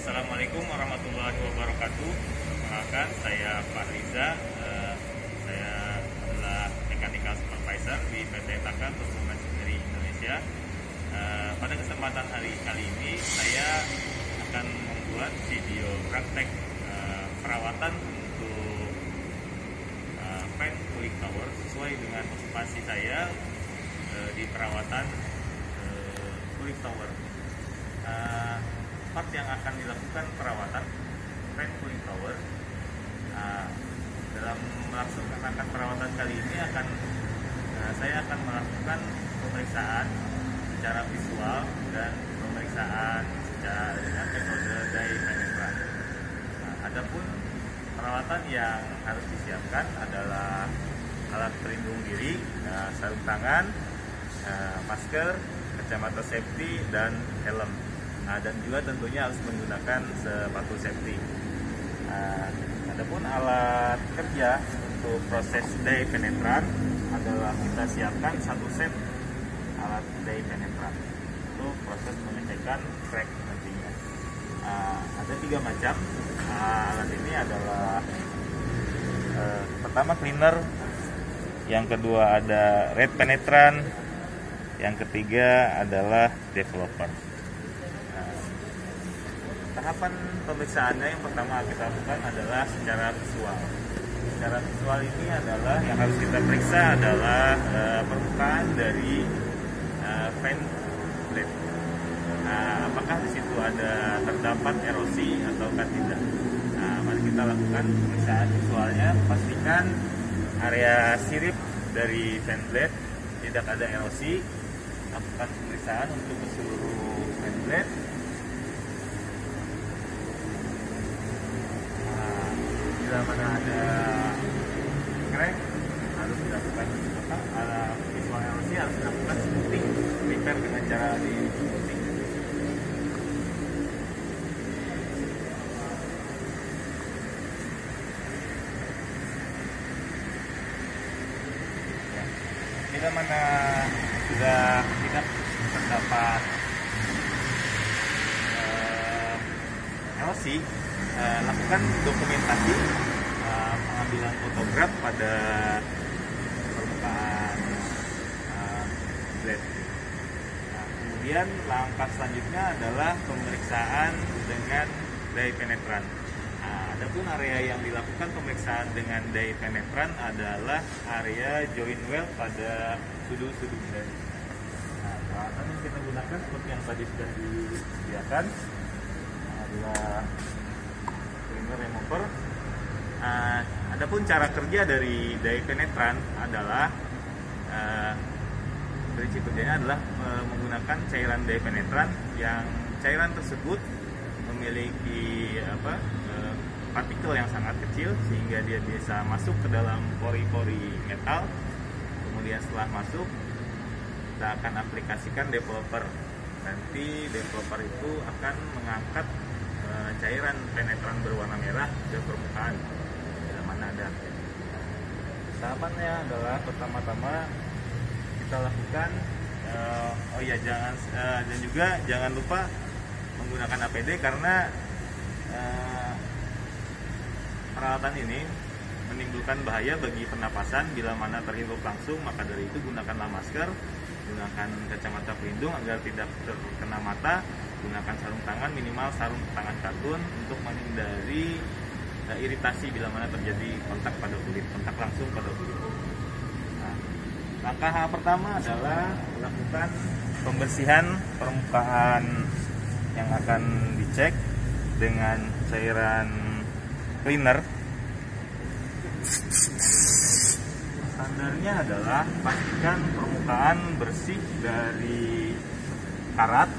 Assalamualaikum warahmatullahi wabarakatuh. Perkenalkan, saya Pak Riza. Saya adalah Mechanical Supervisor di PT Takan Turbo Machinery Indonesia. Pada kesempatan hari kali ini, saya akan membuat video praktek perawatan untuk fan cooling tower sesuai dengan okupasi saya di perawatan cooling tower. Part yang akan dilakukan perawatan fan cooling tower, dalam melaksanakan perawatan kali ini saya akan melakukan pemeriksaan secara visual dan pemeriksaan secara dengan metode dye penetran. Adapun perawatan yang harus disiapkan adalah alat pelindung diri, sarung tangan, masker, kacamata safety, dan helm. Dan juga tentunya harus menggunakan sepatu safety. Adapun alat kerja untuk proses dye penetran adalah kita siapkan satu set alat dye penetran untuk proses pengecekan crack nantinya. Ada 3 macam. Alat ini adalah pertama cleaner, yang kedua ada red penetran, yang ketiga adalah developer. Tahapan pemeriksaannya yang pertama kita lakukan adalah secara visual. Secara visual ini adalah yang harus kita periksa adalah permukaan dari fan blade. Apakah di situ terdapat erosi ataukah tidak? Mari kita lakukan pemeriksaan visualnya. Pastikan area sirip dari fan blade tidak ada erosi. Lakukan pemeriksaan untuk seluruh fan blade. Bila mana ada crack, harus dilakukan visual erosi, harus dilakukan smoothing, repair dengan cara di smoothing. Bila mana sudah tidak terdapat erosi, lakukan dokumentasi pengambilan fotograf pada permukaan blade. Kemudian langkah selanjutnya adalah pemeriksaan dengan dye penetran. Adapun area yang dilakukan pemeriksaan dengan dye penetran adalah area joint weld pada sudut-sudut blade. Peralatan yang kita gunakan seperti yang tadi sudah disediakan adalah cleaner remover. Adapun cara kerja dari dye penetran adalah prinsip kerjanya adalah menggunakan cairan dye penetran yang cairan tersebut memiliki partikel yang sangat kecil sehingga dia bisa masuk ke dalam pori-pori metal. Kemudian setelah masuk, kita akan aplikasikan developer. Nanti developer itu akan mengangkat cairan penetran berwarna merah ke permukaan bila mana ada. Tahapannya adalah pertama-tama kita lakukan dan juga jangan lupa menggunakan APD karena peralatan ini menimbulkan bahaya bagi pernapasan bila mana terhirup langsung. Maka dari itu gunakanlah masker, gunakan kacamata pelindung agar tidak terkena mata, gunakan sarung tangan, minimal sarung tangan katun untuk menghindari iritasi bila mana terjadi kontak langsung pada kulit. Langkah pertama adalah melakukan pembersihan permukaan yang akan dicek dengan cairan cleaner. Standarnya adalah pastikan permukaan bersih dari karat,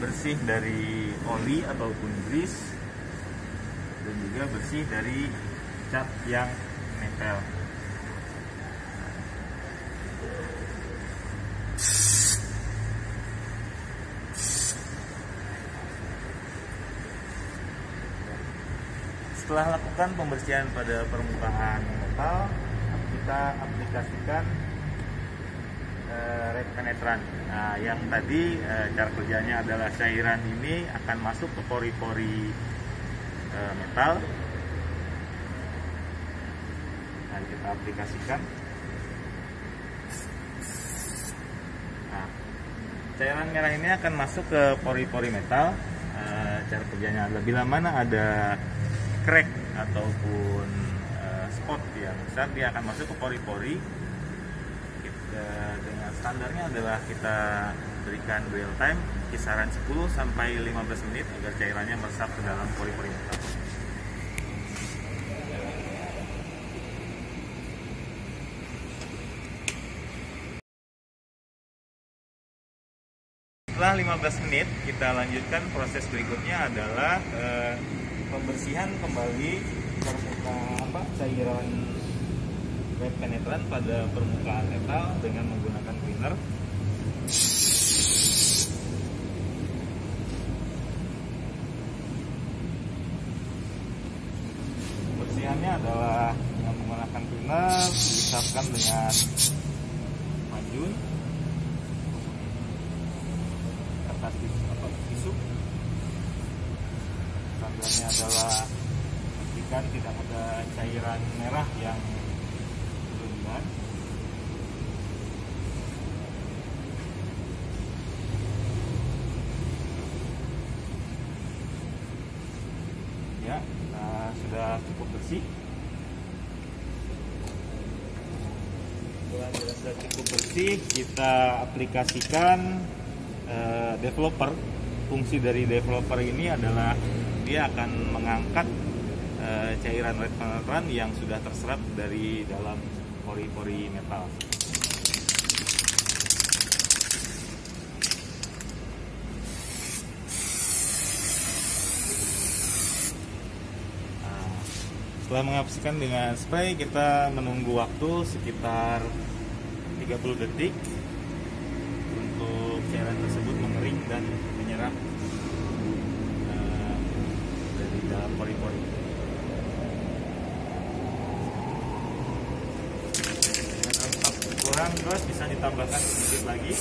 bersih dari oli ataupun grease, dan juga bersih dari cat yang menempel. Setelah lakukan pembersihan pada permukaan metal, kita aplikasikan red penetran. Nah, yang tadi cara kerjanya adalah cairan ini akan masuk ke pori-pori metal. Nah, kita aplikasikan. Nah, cairan merah ini akan masuk ke pori-pori metal. Cara kerjanya adalah bila mana ada crack ataupun spot yang besar, dia akan masuk ke pori-pori. Dengan standarnya adalah kita berikan dwell time kisaran 10 sampai 15 menit agar cairannya meresap ke dalam pori-pori metal. Setelah 15 menit, kita lanjutkan proses berikutnya adalah pembersihan kembali cairan red penetran pada permukaan metal dengan menggunakan cleaner. Pembersihannya adalah dengan menggunakan cleaner, diisapkan dengan majun, kertas tisu. Standarnya adalah pastikan tidak ada cairan merah yang berlebihan. Ya, sudah cukup bersih. Setelah dirasa cukup bersih, kita aplikasikan developer. Fungsi dari developer ini adalah dia akan mengangkat cairan red penetran yang sudah terserap dari dalam pori-pori metal. Setelah mengaplikasikan dengan spray, kita menunggu waktu sekitar 30 detik untuk cairan tersebut mengering dan menyerap dari dalam pori-pori. Dengan tampak kurang, terus bisa ditambahkan sedikit lagi.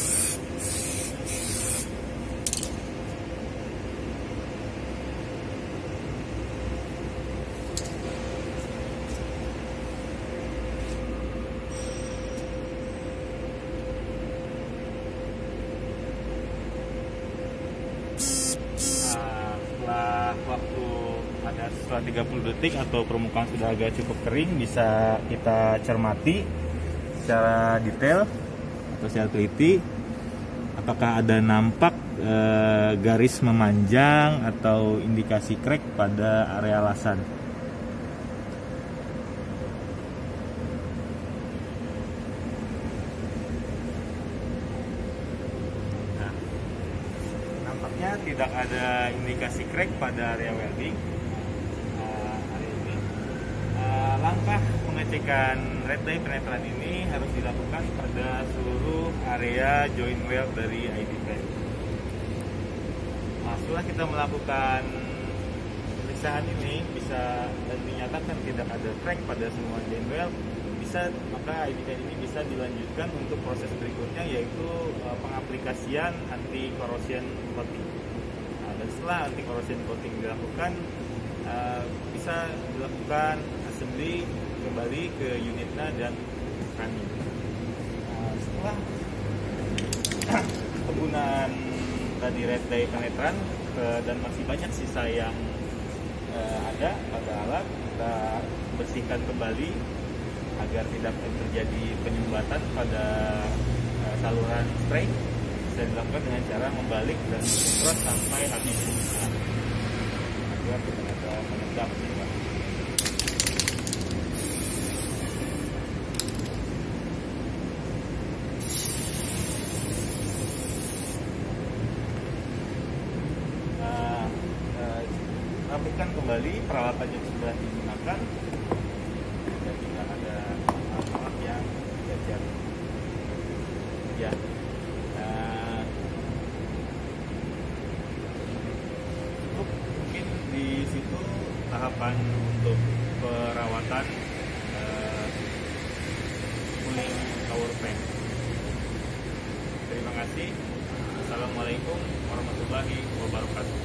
Setelah 30 detik atau permukaan sudah agak cukup kering, bisa kita cermati secara detail atau secara teliti apakah ada nampak garis memanjang atau indikasi crack pada area lasan. Nah, nampaknya tidak ada indikasi crack pada area welding. Langkah pengecekan red dye penetran ini harus dilakukan pada seluruh area joint weld dari ID Pen. Setelah kita melakukan pemeriksaan ini bisa dan dinyatakan tidak ada crack pada semua joint weld, maka ID Pen ini bisa dilanjutkan untuk proses berikutnya, yaitu pengaplikasian anti corrosion coating. Dan setelah anti corrosion coating dilakukan, bisa dilakukan assembly kembali ke unitnya dan running. Setelah penggunaan tadi red dye penetran dan masih banyak sisa yang ada pada alat, kita bersihkan kembali agar tidak terjadi penyumbatan pada saluran spray. Bisa dilakukan dengan cara membalik dan semprot sampai habis agar tidak ada penyebab. Rapikan kembali peralatan yang sudah digunakan dan tidak ada alat yang cacat. Ya, cukup mungkin di situ tahapan untuk perawatan cooling tower fan. kasih. Assalamualaikum warahmatullahi wabarakatuh.